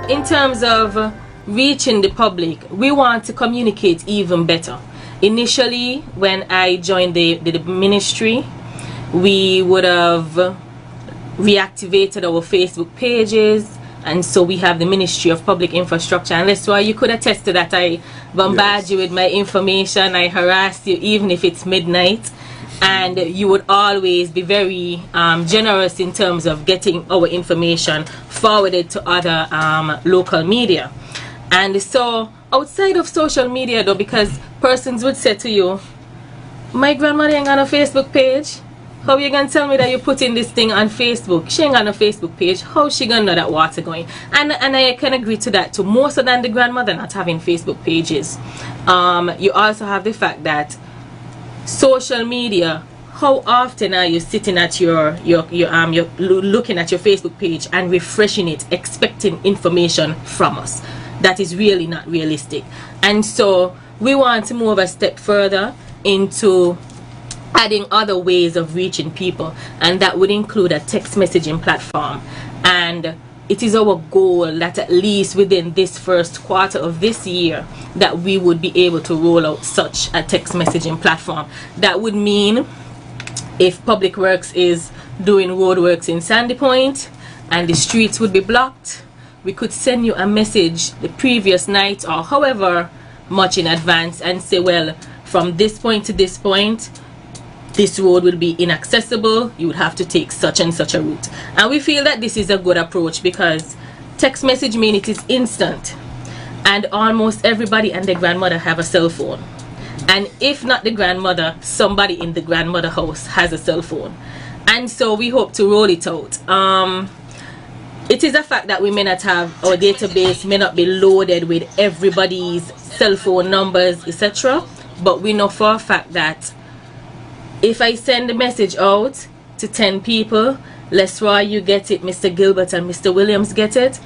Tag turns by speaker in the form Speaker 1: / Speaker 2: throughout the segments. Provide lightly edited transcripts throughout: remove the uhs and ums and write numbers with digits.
Speaker 1: in terms of reaching the public, we want to communicate even better. Initially, when I joined the ministry, we would have reactivated our Facebook pages, and so we have the Ministry of Public Infrastructure. And that's why you could attest to that. I bombard you with my information, I harass you even if it's midnight, and you would always be very generous in terms of getting our information forwarded to other local media. And so outside of social media though, because persons would say to you, my grandmother ain't got a Facebook page. How you gonna tell me that you're putting this thing on Facebook? She ain't got no Facebook page. How she gonna know that water going? And I can agree to that too. More so than the grandmother not having Facebook pages. You also have the fact that social media, how often are you sitting at you're looking at your Facebook page and refreshing it, expecting information from us? That is really not realistic. And so we want to move a step further into adding other ways of reaching people, and that would include a text messaging platform. And it is our goal that at least within this first quarter of this year that we would be able to roll out such a text messaging platform. That would mean if Public Works is doing roadworks in Sandy Point and the streets would be blocked, we could send you a message the previous night or however much in advance and say, well, from this point to this point, this road will be inaccessible. You would have to take such and such a route. And we feel that this is a good approach because text message means it is instant, and almost everybody and their grandmother have a cell phone. And if not the grandmother, somebody in the grandmother house has a cell phone. And so we hope to roll it out. It is a fact that we may not have, our database may not be loaded with everybody's cell phone numbers, etc. But we know for a fact that if I send the message out to 10 people, let's say you get it, Mr. Gilbert and Mr. Williams get it,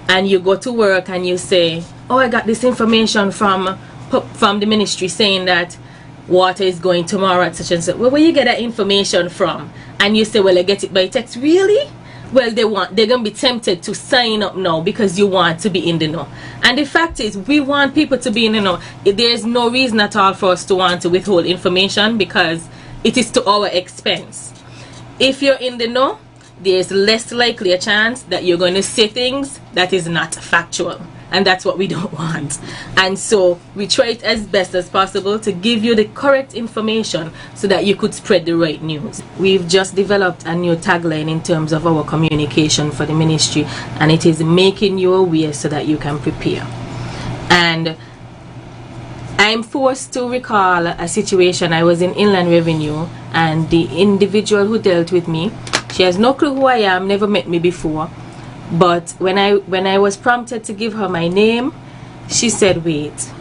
Speaker 1: and you go to work and you say, oh, I got this information from the ministry saying that water is going tomorrow at such and such. Well, where you get that information from? And you say, well, I get it by text. Really? Well, they're gonna be tempted to sign up now because you want to be in the know. And the fact is, we want people to be in the know. There's no reason at all for us to want to withhold information because it is to our expense. If you're in the know, there's less likely a chance that you're going to say things that is not factual, and that's what we don't want. And so we try it as best as possible to give you the correct information so that you could spread the right news. We've just developed a new tagline in terms of our communication for the ministry, and it is making you aware so that you can prepare. And I'm forced to recall a situation. I was in Inland Revenue, and the individual who dealt with me, she has no clue who I am, never met me before. But when I was prompted to give her my name, she said, wait,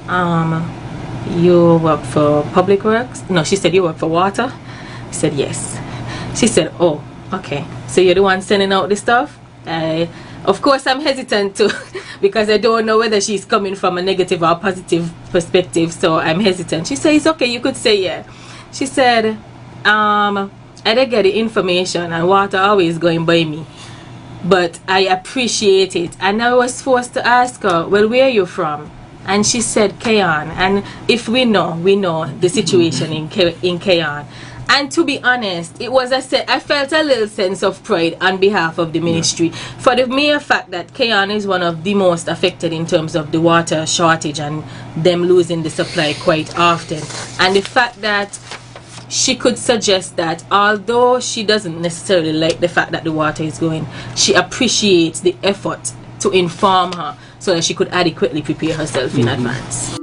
Speaker 1: you work for Public Works? No, she said, you work for water? I said, yes. She said, oh, okay. So you're the one sending out the stuff? Of course, I'm hesitant to because I don't know whether she's coming from a negative or positive perspective, so I'm hesitant. She said, it's okay, you could say yeah. She said, I didn't get the information and water always going by me, but I appreciate it. And I was forced to ask her, well, where are you from? And she said, Kayan. And if we know the situation in Kayan. And to be honest, it was I felt a little sense of pride on behalf of the ministry for the mere fact that Kayan is one of the most affected in terms of the water shortage and them losing the supply quite often. And the fact that she could suggest that although she doesn't necessarily like the fact that the water is going, she appreciates the effort to inform her so that she could adequately prepare herself in advance.